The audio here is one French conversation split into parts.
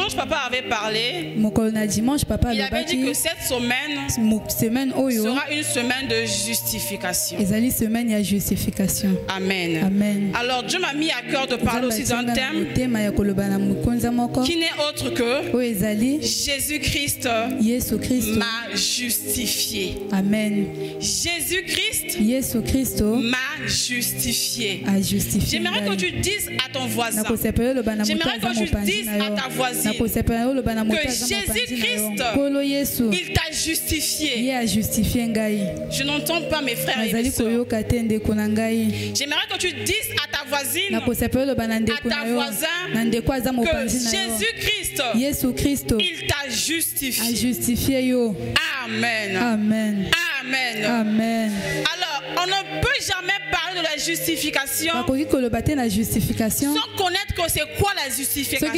dimanche, papa avait parlé. Il avait dit que cette semaine sera une semaine de justification. Amen. Amen. Alors Dieu m'a mis à cœur de parler aussi d'un thème qui n'est autre que Jésus-Christ m'a justifié. Amen. Jésus-Christ m'a justifié. J'aimerais que tu dises à ton voisin, j'aimerais que tu dises à ta voisine que Jésus-Christ, il t'a justifié. Je n'entends pas mes frères et mes sœurs. J'aimerais que tu dises à ta voisine, à ta voisin, que Jésus-Christ, il t'a justifié. Amen. Amen. Amen. Amen. Alors, on ne peut jamais parler de la justification sans connaître que c'est quoi la justification. On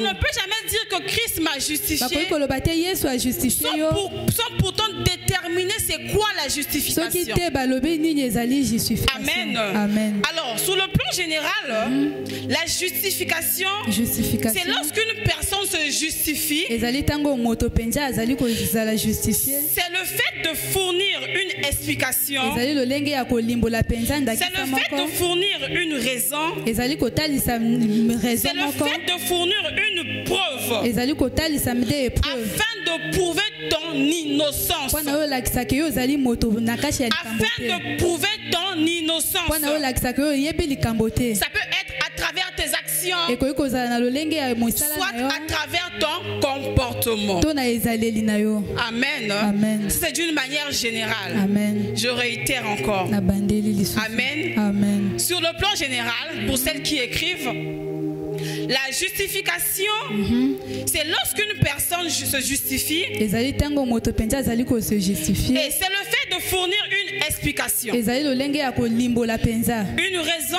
ne peut jamais dire que Christ m'a justifié sans pourtant déterminer c'est quoi la justification. Amen. Amen. Alors, sur le plan général, la justification, c'est lorsqu'une personne se justifie. C'est le fait de fournir une explication. C'est le fait de fournir une raison. C'est le fait de fournir une preuve afin de prouver ton innocence. Afin de prouver ton innocence. Ça peut être à travers tes actions, soit à travers ton comportement. Amen. Amen. C'est d'une manière générale. Amen. Je réitère encore. Amen. Amen. Sur le plan général, pour celles qui écrivent, la justification, c'est lorsqu'une personne se justifie. Et c'est le fait de fournir une explication, une raison,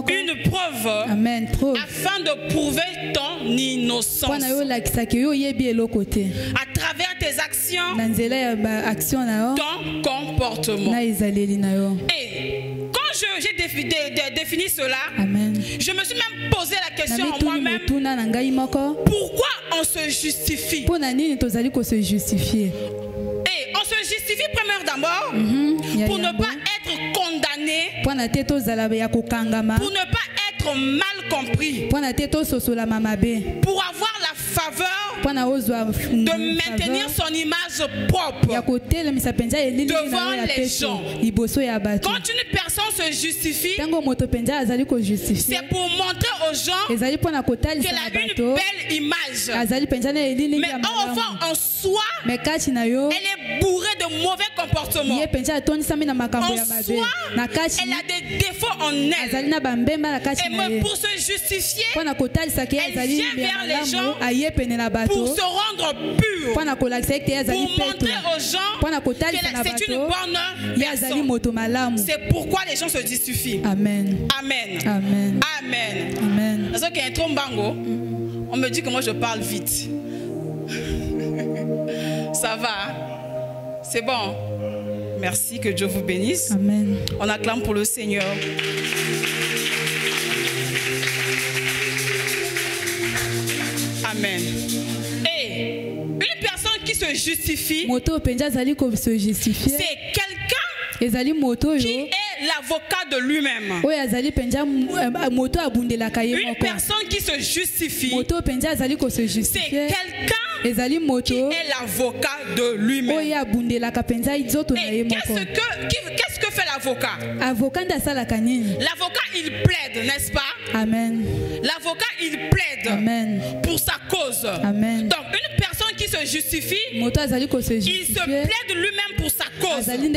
une preuve, afin de prouver ton innocence. À travers tes actions, ton comportement. Et quand j'ai défini cela, je me suis même posé la question en moi-même, pourquoi on se justifie? Et on se justifie premièrement d'abord pour ne pas être condamné, pour ne pas être mal compris, pour avoir la faveur de maintenir son image propre devant les gens. Quand une personne se justifie, c'est pour montrer aux gens qu'elle a une belle image. Mais au fond, en soi, elle est bourrée de mauvais comportements. En soi, elle a des défauts en elle. Et même pour se justifier, elle vient vers les gens pour se rendre pure, pour montrer aux gens que c'est une bonne personne. C'est pourquoi les gens se justifient. Amen. Amen. Amen. Amen. Amen. Parce qu'il y a un trombango, on me dit que moi je parle vite. Ça va? C'est bon? Merci, que Dieu vous bénisse. Amen. On acclame pour le Seigneur. Amen. Et une personne qui se justifie, c'est quelqu'un qui est l'avocat de lui-même. Une personne qui se justifie, c'est quelqu'un qui est l'avocat de lui-même. Et qu'est-ce que fait l'avocat? L'avocat, il plaide, n'est-ce pas? Amen. L'avocat, il plaide. Amen. Pour sa cause. Amen. Donc une personne qui se justifie, il se plaide lui-même pour sa cause. Amen.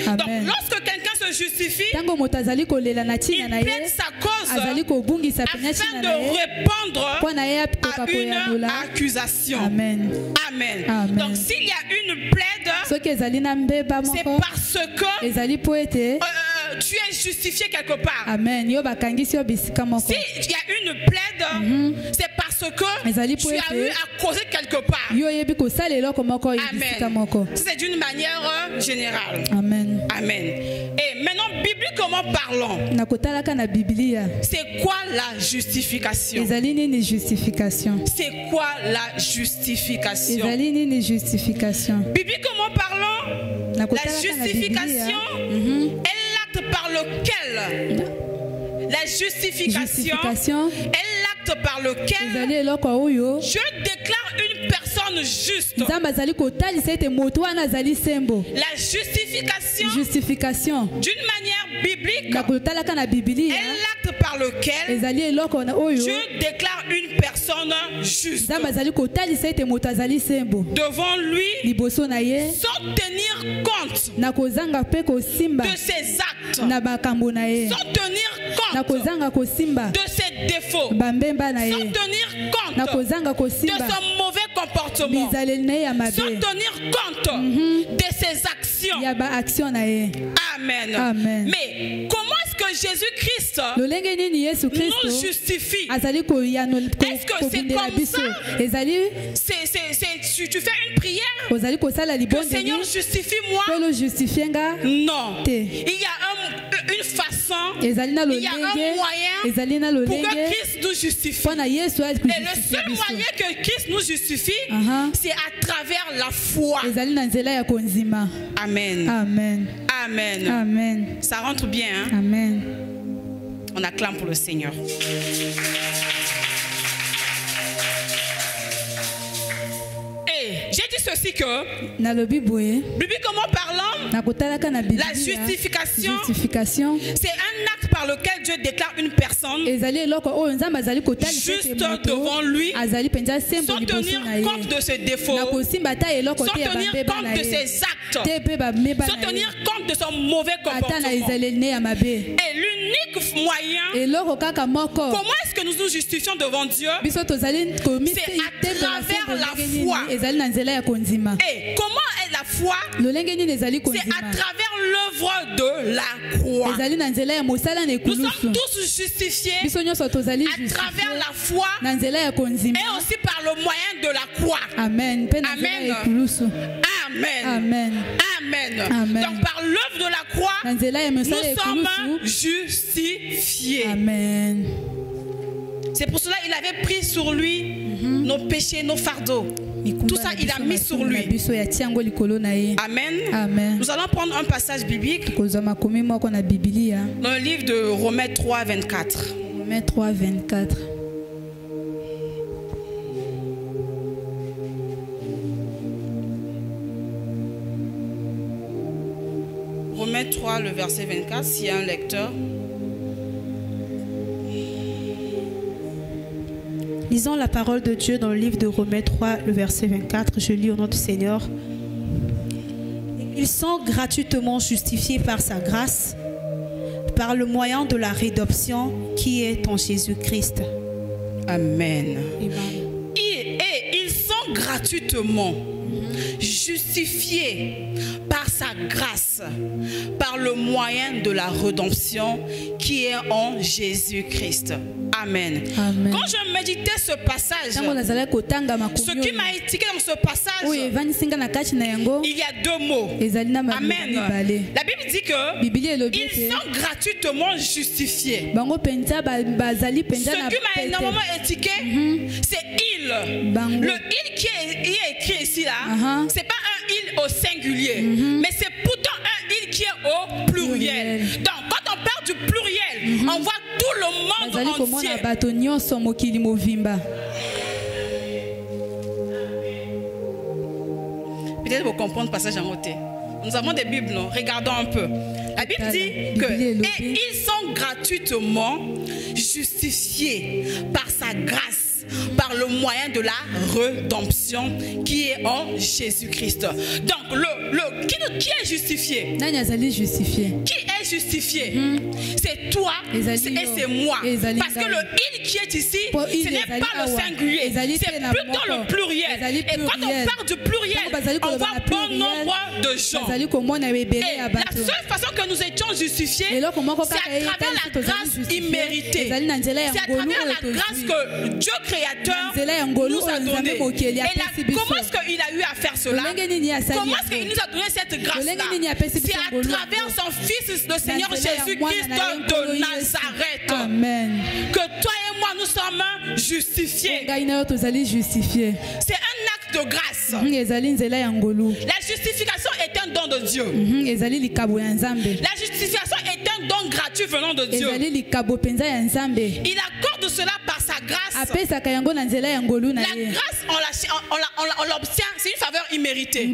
Donc lorsque quelqu'un se justifie, il plaide sa cause afin de répondre à une accusation. Amen. Amen. Amen. Donc s'il y a une plaide, c'est parce que tu es justifié quelque part. Amen. S'il y a une plaide, c'est parce que tu as eu à causer quelque part. Amen. C'est d'une manière générale. Amen. Amen. Et maintenant, bibliquement parlant, c'est quoi la justification? C'est quoi la justification? Bibliquement parlant, la justification est l'acte par lequel la justification est l'acte par lequel je déclare une personne juste. La justification, d'une manière biblique, est l'acte par lequel je déclare une personne juste devant lui sans tenir compte de ses actes, sans tenir compte de ses défauts, sans tenir compte de son mauvais comportement, sans tenir compte de ses actions. Amen. Mais comment est-ce que Jésus-Christ nous justifie? Est-ce que c'est comme ça? Tu fais une prière que Seigneur justifie-moi? Non. Il y a une façon, il y a un moyen pour que Christ nous justifie. Et le seul moyen que Christ nous justifie, c'est à travers la foi. Amen. Amen. Ça rentre bien, hein? Amen. On acclame pour le Seigneur. J'ai dit ceci que, bibliquement parlant, la justification, c'est un acte par lequel Dieu déclare une personne juste devant lui, sans tenir compte de ses défauts, sans tenir compte de ses actes, sans tenir compte de son mauvais comportement. Et l'unique moyen, comment est-ce que nous nous justifions devant Dieu? C'est à travers la foi. Et comment est la foi? C'est à travers l'œuvre de la croix. Nous sommes tous justifiés à travers la foi et aussi par le moyen de la croix. Amen. Donc par l'œuvre de la croix, nous sommes justifiés. Amen. C'est pour cela qu'il avait pris sur lui nos péchés, nos fardeaux. Tout ça, il a mis sur lui. Amen. Nous allons prendre un passage biblique dans le livre de Romains 3, 24. Romains 3, 24. Romains 3, le verset 24, s'il y a un lecteur. Lisons la parole de Dieu dans le livre de Romains 3, le verset 24. Je lis au nom du Seigneur. Ils sont gratuitement justifiés par sa grâce, par le moyen de la rédemption qui est en Jésus-Christ. Amen. Et ils sont gratuitement justifiés par sa grâce, par le moyen de la rédemption qui est en Jésus-Christ. Amen. Quand je méditais ce passage, ce qui m'a étiqué dans ce passage, il y a deux mots. Amen. La Bible dit que ils sont gratuitement justifiés. Ce qui m'a énormément étiqué, c'est il. Le il qui est écrit ici là, c'est pas un il au singulier, mais c'est pourtant un il qui est au pluriel. Donc quand on parle du pluriel, on voit tout le monde entier. Peut-être vous comprenez le passage en côté. Nous avons des Bibles, non? Regardons un peu. La Bible dit que ils sont gratuitement justifiés par sa grâce, par le moyen de la rédemption qui est en Jésus-Christ. Donc, qui est justifié? Qui est justifié? C'est toi et c'est moi. Parce que le il qui est ici, ce n'est pas le singulier, c'est plutôt le pluriel. Et quand on parle du pluriel, on voit bon nombre de gens. Et la seule façon que nous étions justifiés, c'est à travers la grâce imméritée. C'est à travers la grâce que Dieu créateur nous a donnée. Et là, comment est-ce qu'il a eu à faire cela? Comment est-ce qu'il nous a donné cette grâce-là? C'est à travers son Fils, le Seigneur Jésus-Christ de Nazareth. Amen. Que toi et moi nous sommes justifiés. C'est un acte de grâce. La justification est un don de Dieu. La justification est un don gratuit venant de Dieu. Il accorde cela par sa grâce. La grâce, on l'obtient, c'est une faveur imméritée.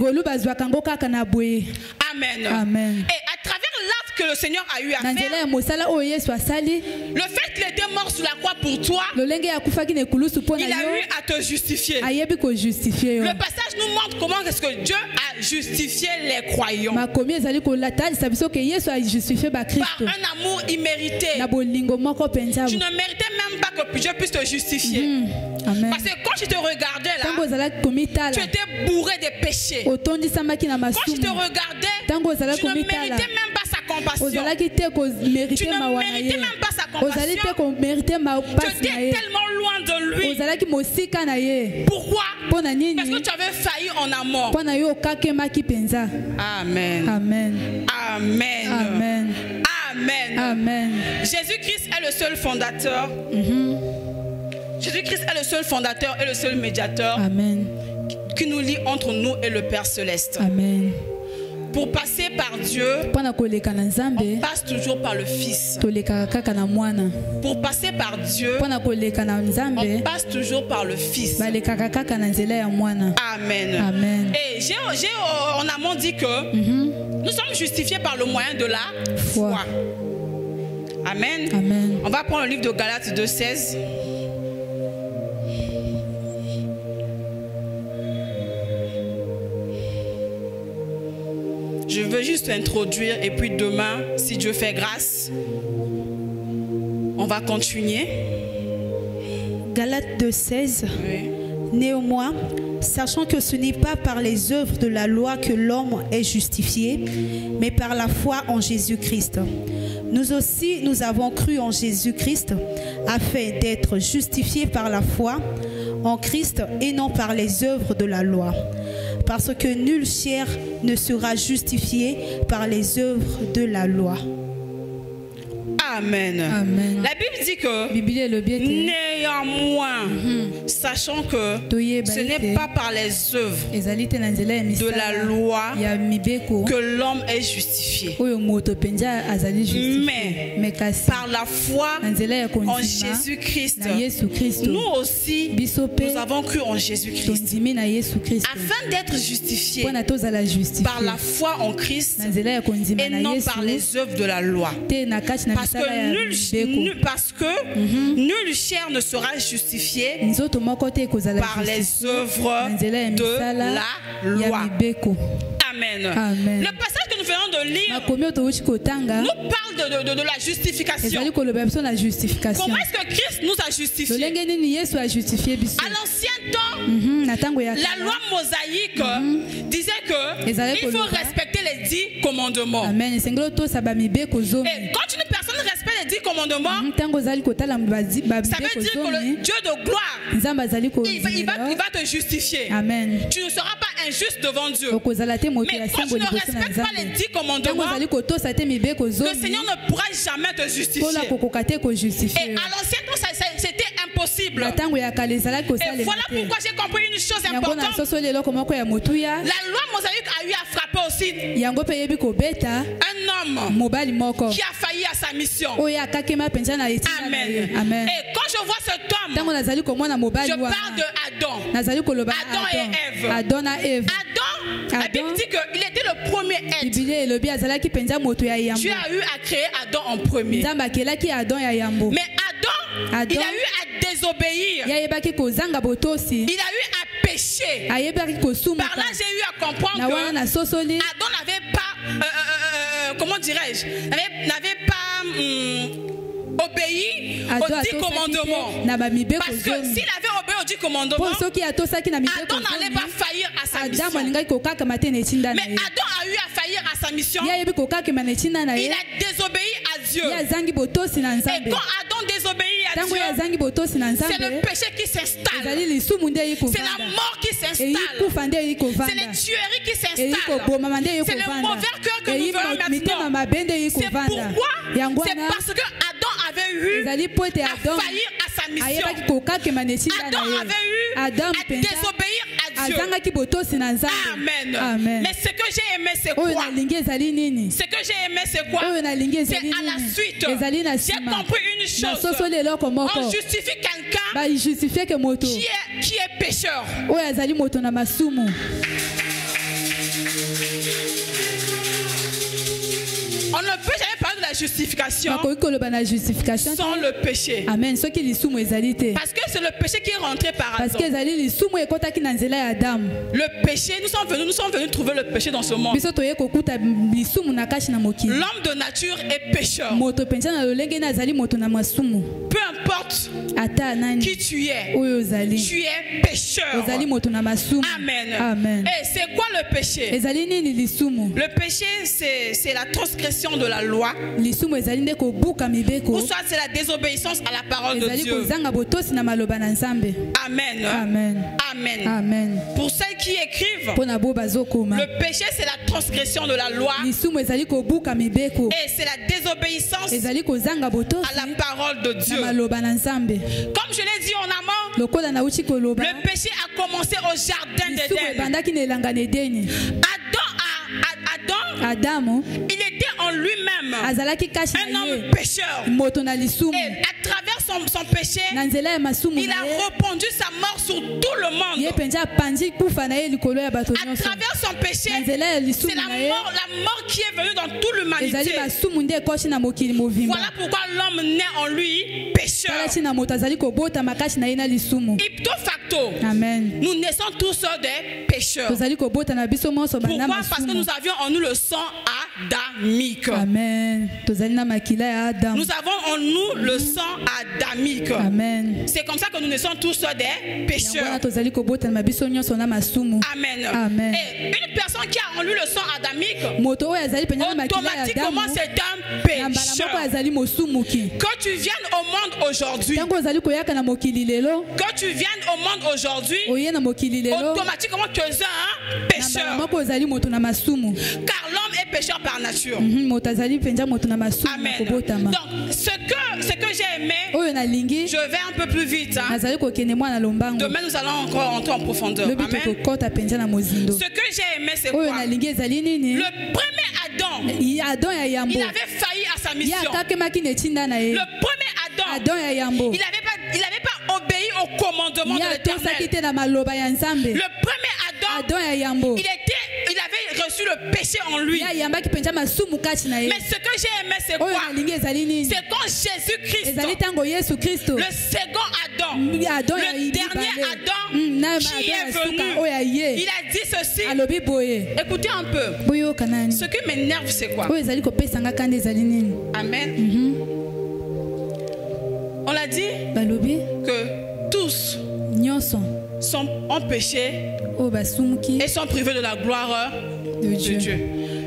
Amen. Amen. Et à travers l'acte que le Seigneur a eu à faire, le fait qu'il était mort sur la croix pour toi, il a eu à te justifier. Le passage nous montre comment est-ce que Dieu a justifié les croyants. Par un amour immérité. Tu ne méritais même pas que Dieu puisse te justifier. Parce que quand je te regardais là, tu étais bourré de péchés. Quand je te regardais, tu ne méritais même pas sa compassion. Tu ne méritais même pas sa compassion. Tu étais tellement loin de lui. Pourquoi? Parce que tu avais failli en amour. Amen. Amen. Amen. Amen. Amen. Amen. Jésus-Christ est le seul fondateur. Jésus-Christ est le seul fondateur et le seul médiateur. Amen. Qui nous lie entre nous et le Père Céleste. Amen. Pour passer par Dieu, on passe toujours par le Fils. Pour passer par Dieu, on passe toujours par le Fils. Amen. Amen. Et j'ai en amont dit que nous sommes justifiés par le moyen de la foi. Amen. Amen. On va prendre le livre de Galates 2:16. Je veux juste introduire et puis demain, si Dieu fait grâce, on va continuer. Galates 2:16. Oui. Néanmoins, sachant que ce n'est pas par les œuvres de la loi que l'homme est justifié, mais par la foi en Jésus-Christ. Nous aussi, nous avons cru en Jésus-Christ afin d'être justifiés par la foi en Christ et non par les œuvres de la loi. Parce que nulle chair ne sera justifiée par les œuvres de la loi. Amen. Amen. La Bible dit que néanmoins, sachant que ce n'est pas par les œuvres de la loi que l'homme est justifié, mais par la foi en Jésus-Christ. Nous aussi, nous avons cru en Jésus-Christ afin d'être justifiés par la foi en Christ et non par les œuvres de la loi. Parce que nulle chair ne sera justifiée par les œuvres de la loi. Amen. Amen. Le passage que nous venons de lire nous parle de la justification. Comment est-ce que Christ nous a justifiés? À l'ancien temps, la loi mosaïque disait que il faut respecter les 10 commandements. Amen. Et quand une personne respecte les 10 commandements, ça veut dire que le Dieu de gloire, il va te justifier. Amen. Tu ne seras pas injuste devant Dieu. Mais quand tu ne respectes pas les 10 commandements, le Seigneur ne pourra jamais te justifier. Et à l'ancien temps, c'était impossible. Et voilà pourquoi j'ai compris une chose importante. La loi mosaïque a eu à frapper aussi un homme qui a failli à sa mission. Amen. Amen. Et quand je vois cet homme, je parle de Adam. Adam et Ève. Adam, la Bible dit qu'il était le premier être. Dieu a eu à créer Adam en premier. Mais Adam, il a eu à désobéir. Il a eu à pécher. Par là, j'ai eu à comprendre que Adam n'avait pas, comment dirais-je, n'avait pas obéi aux 10 commandements. Parce que s'il avait obéi aux 10 commandements, Adam n'allait pas faillir à sa mission. Mais Adam a eu à faillir à sa mission. Il a désobéi à Dieu. Et quand Adam désobéit à Dieu, c'est le péché qui s'installe. C'est la mort qui s'installe. C'est les tueries qui s'installent. C'est le mauvais cœur que nous voyons maintenant. C'est pourquoi, c'est parce que Adam avait eu à faillir à sa mission. Adam avait eu à désobéir à Dieu. Amen. Mais ce que j'ai aimé, c'est quoi? Ce que j'ai aimé, c'est quoi? C'est à la suite. J'ai compris une chose. On justifie quelqu'un qui est pécheur. On ne peut jamais parler de la justification sans le péché. Amen. Parce que c'est le péché qui est rentré par Adam. Le péché, nous sommes venus trouver le péché dans ce monde. L'homme de nature est pécheur. Peu importe qui tu es pécheur. Amen. Et c'est quoi le péché? Le péché, c'est la transgression de la loi, ou soit c'est la désobéissance à la parole de Dieu. Amen. Pour celles qui écrivent, le péché c'est la transgression de la loi et c'est la désobéissance à la parole de Dieu. Comme je l'ai dit en amont, le péché a commencé au jardin d'Éden. Adam, il était en lui-même un homme pécheur. Et à travers son péché, il a répandu sa mort sur tout le monde. À travers son péché, c'est la mort qui est venue dans toute l'humanité. Voilà pourquoi l'homme naît en lui pécheur. Ipso facto, nous naissons tous des pécheurs. Pourquoi? Parce que nous avions en nous le sang adamique. Amen. Nous avons en nous le sang adamique. Amen. C'est comme ça que nous naissons tous des pécheurs. Amen. Et une personne qui a en lui le sang adamique, automatiquement c'est un pécheur. Que tu viennes au monde aujourd'hui, automatiquement tu es un pécheur. Car l'homme est pécheur par nature. Amen. Donc ce que j'ai aimé, je vais un peu plus vite. Demain nous allons encore entrer en profondeur. Amen. Ce que j'ai aimé, c'est quoi? Le premier Adam, il avait failli à sa mission. Le premier Adam, il n'avait pas obéi au commandement de l'Éternel. Le premier Adam, il avait reçu le péché en lui. Mais ce que j'ai aimé, c'est quoi? C'est quand Jésus-Christ, le second Adam, le dernier Adam qui est venu, il a dit ceci. Écoutez un peu. Ce qui m'énerve, c'est quoi? Amen. On l'a dit que tous sont en péché et sont privés de la gloire de Dieu.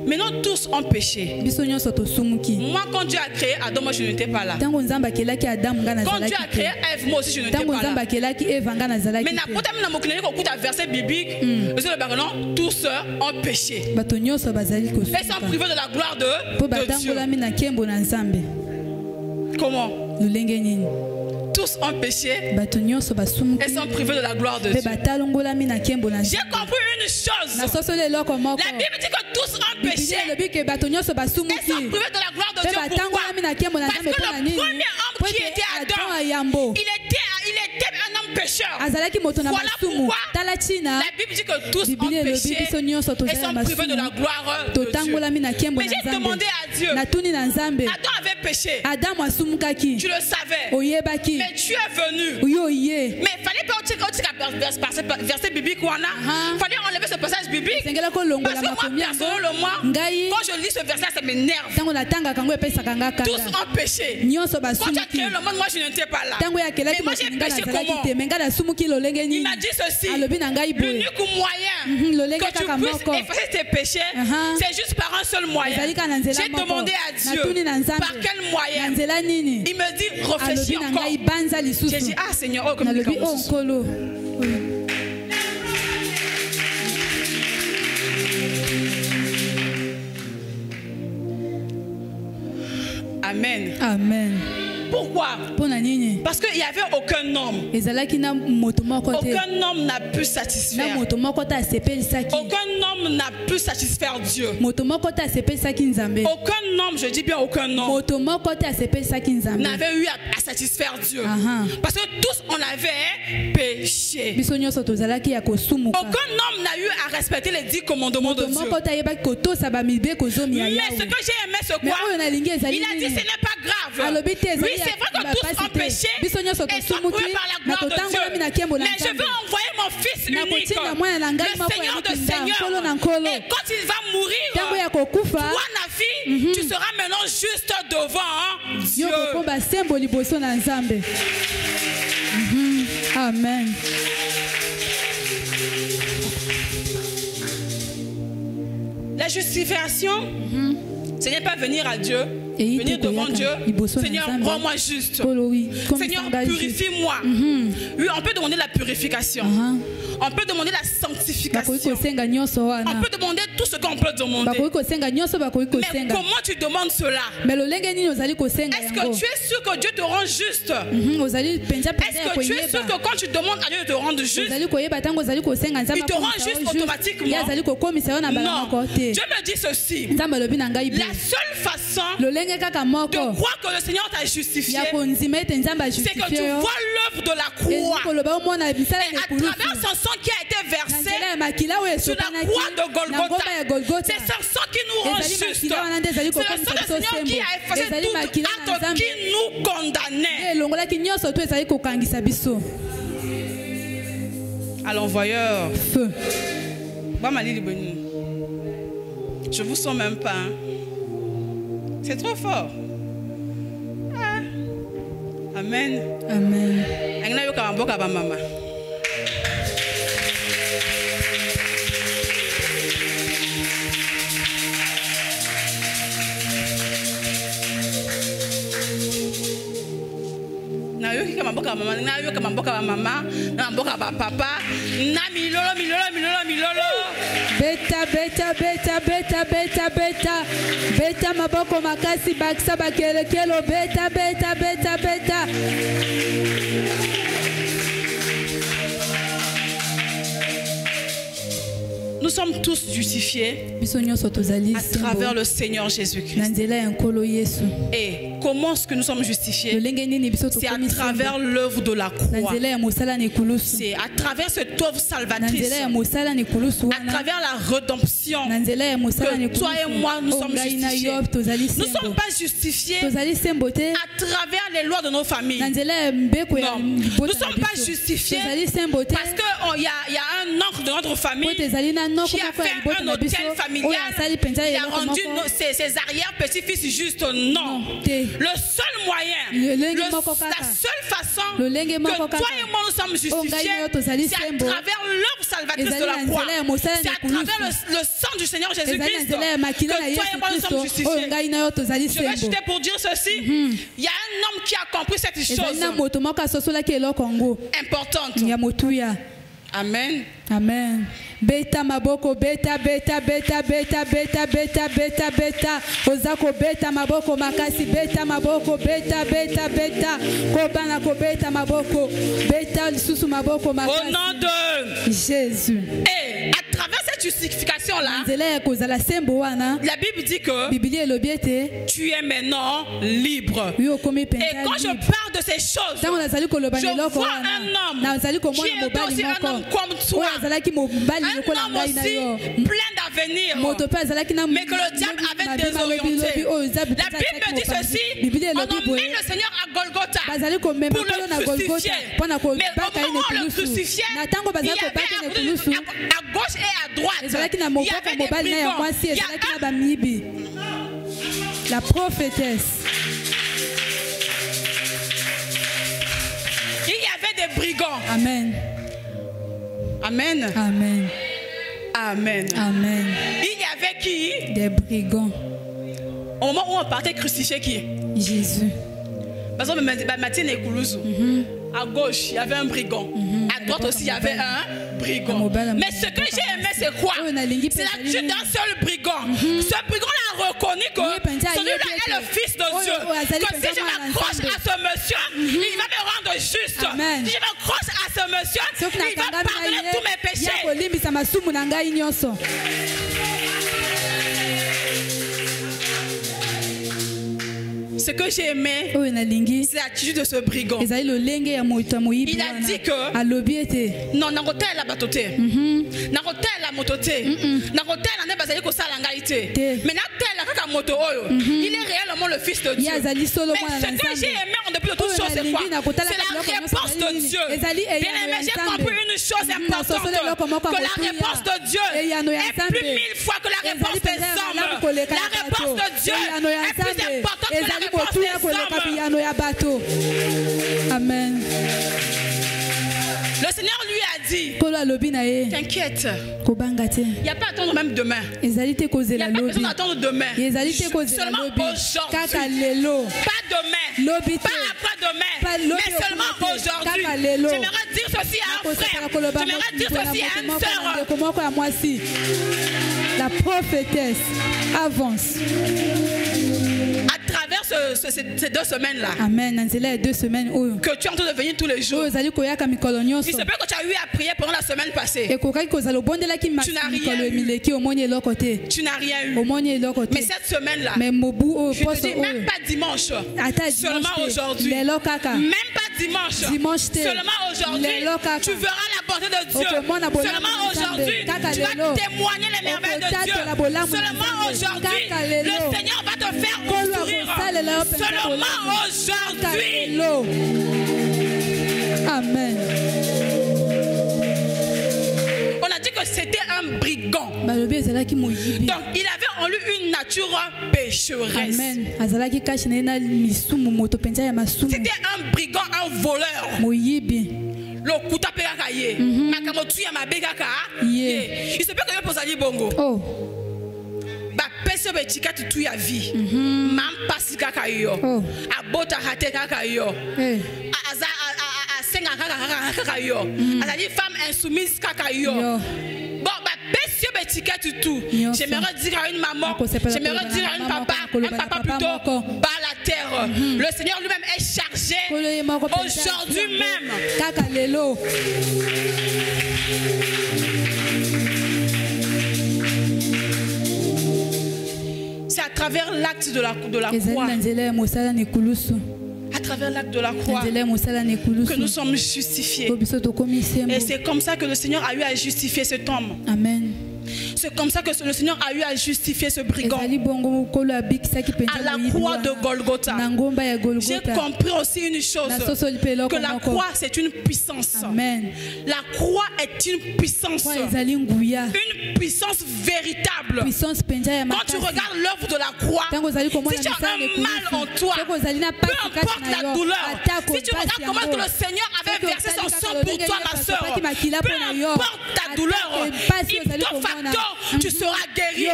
Mais non tous ont péché. Moi, quand Dieu a créé Adam, moi je n'étais pas là. Quand Dieu a créé Ève, moi aussi je n'étais pas là. Mais n'a verset biblique, tous ont péché et sont privés de la gloire de Dieu. Comment? Tous ont péché et sont privés de la gloire de Dieu. J'ai compris une chose. La Bible dit que tous ont péché et sont privés de la gloire de Dieu. Pourquoi? Parce que le premier homme qui était Adam, il était un homme pécheur. Voilà pourquoi la Bible dit que tous ont péché et sont privés de la gloire de Dieu. Mais j'ai demandé à Dieu, Adam avait péché. Tu le savais. Mais tu es venu. Mais il fallait pas verset biblique. Il fallait enlever ce passage biblique. Parce que moi, personnellement, quand je lis ce verset, ça m'énerve. Tous ont péché. Quand tu as créé le monde, moi je n'étais pas là. Mais moi j'ai péché comment? Il m'a dit ceci. L'unique moyen que tu puisses effacer tes péchés, c'est juste par un seul moyen. J'ai demandé à Dieu par quel moyen. Il me dit réfléchi encore. J'ai dit, ah Seigneur, oh, comme Amen. Amen. Pourquoi? Parce qu'il n'y avait aucun homme. Aucun homme n'a pu satisfaire. Aucun homme n'a pu satisfaire Dieu. Aucun homme, je dis bien aucun homme, n'avait eu à satisfaire Dieu. Parce que tous on avait péché. Aucun homme n'a eu à respecter les 10 commandements de Dieu. Mais ce que j'ai aimé, c'est quoi? Il a dit ce n'est pas grave. Oui, c'est vrai que tous ont péché et sont sauvés par la gloire de Dieu. Mais je veux envoyer mon fils unique, le Seigneur de Seigneurs. Et quand il va mourir, toi, Nafi, tu seras maintenant juste devant Dieu. Amen. La justification, ce n'est pas venir à Dieu, venir devant Dieu. Seigneur, rends-moi juste. Seigneur, purifie-moi. Oui, on peut demander la purification. On peut demander la sanctification. On peut demander tout ce qu'on peut demander. Mais comment tu demandes cela? Est-ce que tu es sûr que Dieu te rend juste? Est-ce que tu es sûr que quand tu demandes à Dieu de te rendre juste, il te rend juste automatiquement? Non. Dieu me dit ceci. La seule façon de croire que le Seigneur t'a justifié, c'est que tu vois l'œuvre de la croix. Et à travers son sang qui a été versé sur la croix de Golgotha, c'est ce sang qui nous rend juste. C'est le sang du Seigneur qui a effacé tout acte qui nous condamnait. À l'envoyeur, feu. Je vous sens même pas. C'est trop fort. Ah. Amen. Amen. Beta beta beta beta beta beta beta maboko makasi baksa bakele kelo beta beta beta beta. Nous sommes tous justifiés à travers le Seigneur Jésus-Christ. Et comment est-ce que nous sommes justifiés? C'est à travers l'œuvre de la croix. C'est à travers cette œuvre salvatrice, à travers la rédemption, que toi et moi nous sommes justifiés. Nous ne sommes pas justifiés à travers les lois de nos familles. Non. Nous ne sommes pas justifiés parce qu'il y a un oncle de notre famille qui a fait un hôtel familial, il a rendu ses arrière-petits-fils juste. Non. Le seul moyen, la seule façon que toi et moi nous sommes justifiés, c'est à travers l'œuvre salvatrice de la croix. C'est à travers le sang du Seigneur Jésus-Christ que toi et moi nous sommes justifiés. Je vais chuter pour dire ceci. Il y a un homme qui a compris cette chose importante. Amen. Amen. Beta maboko beta beta beta beta beta beta beta beta ozako beta maboko makasi beta maboko beta beta beta kobana ko beta maboko beta lisusu maboko makasi. Au nom de Jésus. Et à travers cette justification là, la Bible dit que tu es maintenant libre. Et quand je parle de ces choses, je vois un homme qui est aussi un homme comme toi, un homme aussi plein d'avenir, mais que le diable avait désorienté. La Bible me dit ceci: on emmène le Seigneur à Golgotha pour le crucifier. Mais au moment où on le crucifiait, il y avait à gauche et à droite, il y avait des brigands. La prophétesse. Il y avait des brigands. Amen. Amen. Amen. Amen. Amen. Il y avait qui? Des brigands. Au moment où on partait crucifier qui? Jésus. À gauche, il y avait un brigand. À droite aussi, il y avait un brigand. Mais ce que j'ai aimé, c'est quoi? C'est la chute d'un seul brigand. Ce brigand a reconnu que celui-là est le Fils de Dieu. Que si je m'accroche à ce monsieur, il va me rendre juste. Si je m'accroche à ce monsieur, il va pardonner tous mes péchés. Ce que j'ai aimé, c'est l'attitude de ce brigand. Il a dit que non, nakote la batote, nakote la motote, nakote la ne bazali ko sala ngai te. Mais nakote la kaka moto oyo, il est réellement le Fils de Dieu. Mais ce que j'ai aimé en depuis toute chose, c'est quoi? C'est la réponse de Dieu. Bien aimé, j'ai compris une chose importante, que la réponse de Dieu est plus 1000 fois que la réponse des hommes. La réponse de Dieu est plus importante que la réponse des hommes. Amen. Le Seigneur lui a dit, t'inquiète, il n'y a pas à attendre même demain. Il n'y a pas besoin d'attendre demain. Seulement aujourd'hui. Pas demain, pas après-demain, mais seulement aujourd'hui. J'aimerais dire ceci à un frère, j'aimerais dire ceci à une sœur. La prophétesse avance. À travers ces 2 semaines-là, amen. que tu es en train de venir tous les jours, il se peut que tu as eu à prier pendant la semaine passée. Tu n'as rien eu. Mais cette semaine-là, je te dis même pas dimanche, seulement aujourd'hui. Même pas dimanche, seulement aujourd'hui. Tu verras la bonté de Dieu. Seulement aujourd'hui, tu vas témoigner les merveilles de Dieu. Seulement aujourd'hui, le Seigneur va te faire sourire. Seulement aujourd'hui. Amen. On a dit que c'était un brigand. Donc il avait en lui une nature pécheresse. C'était un brigand, un voleur. Le kuta pega ye. Makamotu ya mabega ka. Il se peut que pour Ali bongo. Ba pese be tikati tu ya vie. Mam pasi kaka yo. Abota hate kaka yo. Aza senga kaka yo. Azali femme insoumise kaka yo. Bon ba pese be tikati tout. J'aimerais dire à une maman, j'aimerais dire à un papa plutôt bas la terre. Le Seigneur lui-même est chargé aujourd'hui même. C'est à travers l'acte de la croix. À travers l'acte de la croix que nous sommes justifiés. Et c'est comme ça que le Seigneur a eu à justifier cet homme. Amen. C'est comme ça que le Seigneur a eu à justifier ce brigand. À la croix de Golgotha. J'ai compris aussi une chose, que la croix c'est une puissance. Amen. La croix est une puissance. Une puissance véritable. Quand tu regardes l'œuvre de la croix, si tu as un mal en toi, peu importe la douleur, si tu regardes comment que le Seigneur avait versé son sang pour toi, ma soeur, peu importe ta douleur, ipto facto, tu seras guéri.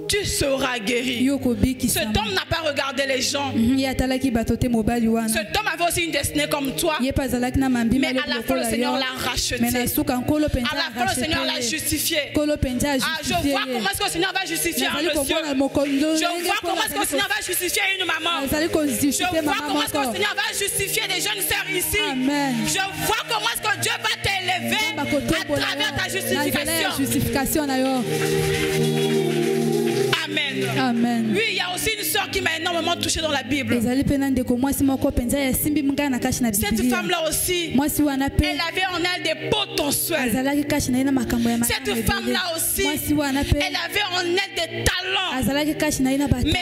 Tu seras guéri. Cet homme n'a pas regardé les gens. Cet homme avait aussi une destinée comme toi. Mais à la fin, le Seigneur l'a racheté. À la fin, le Seigneur l'a justifié. Je vois comment est-ce que le Seigneur va justifier un monsieur. Je vois comment est-ce que le Seigneur va justifier une maman. Je vois comment est-ce que le Seigneur va justifier des jeunes sœurs ici. Je vois comment est-ce que Dieu va t'élever à travers ta justification. Amen. Amen. Oui, il y a aussi une sœur qui m'a énormément touchée dans la Bible. Cette femme-là aussi, elle avait en elle des potentiels. Cette femme-là aussi, elle avait en elle des talents, mais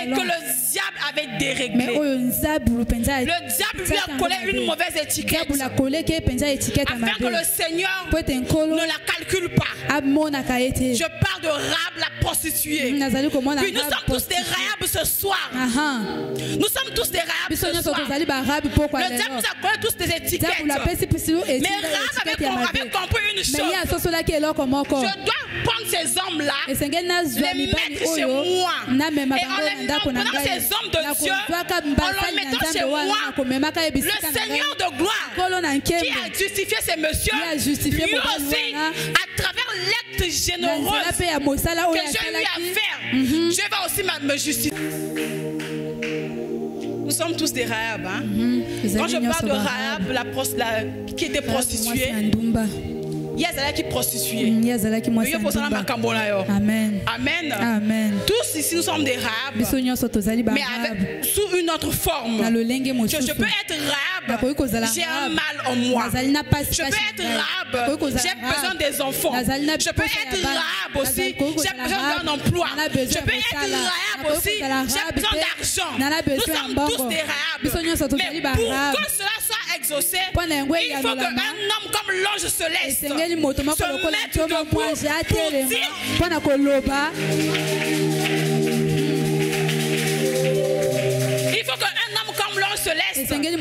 que le diable avait déréglé. Le diable lui a collé une mauvaise étiquette afin que le Seigneur ne la calcule pas. Je parle de Rahab, la prostituée. Puis nous sommes tous des Rahab ce soir. Nous sommes tous des Rahab ce soir. Le diable nous a collé tous des étiquettes. Mais Rahab avait compris une chose. Je dois prendre ces hommes-là, les mettre chez moi. Et en prenant ces hommes de Dieu, en les mettant chez moi, le Seigneur de gloire qui a justifié ces messieurs, lui aussi, à travers l'acte généreux que j'ai eu à faire, je vais aussi me justifier. Nous sommes tous des Rahab. Hein? Quand je parle de Rahab, qui était prostituée, il y a celle qui est prostituée. Amen. Amen. Amen. Tous ici nous sommes des Rahab, mais sous une autre forme. Je peux être Rahab, j'ai un mal en moi. Je peux être Rahab, j'ai besoin des enfants. Je peux être Rahab aussi, j'ai besoin d'un emploi. Je peux être Rahab aussi, j'ai besoin d'argent. Nous sommes tous des Rahab. Mais pour que cela soit exaucé, il faut qu'un homme comme l'ange céleste se mette debout pour dire. Il faut qu'un homme comme l'ange céleste se mette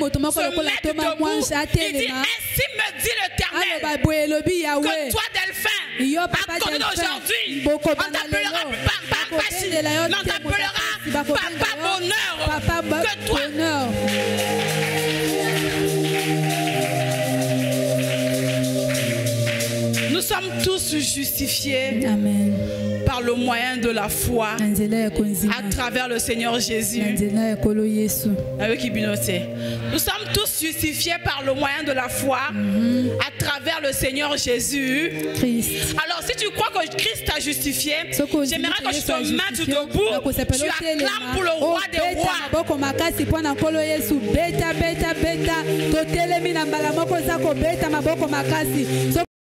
debout et dit, ainsi me dit l'Éternel, que toi Delphin, à compter d'aujourd'hui, on t'appellera Papa Bonheur, que toi nous sommes tous justifiés. Amen. Par le moyen de la foi à travers le Seigneur Jésus. Nous sommes tous justifiés par le moyen de la foi à travers le Seigneur Jésus. Alors si tu crois que Christ t'a justifié, j'aimerais que tu te mettes debout, tu acclames pour le roi des rois.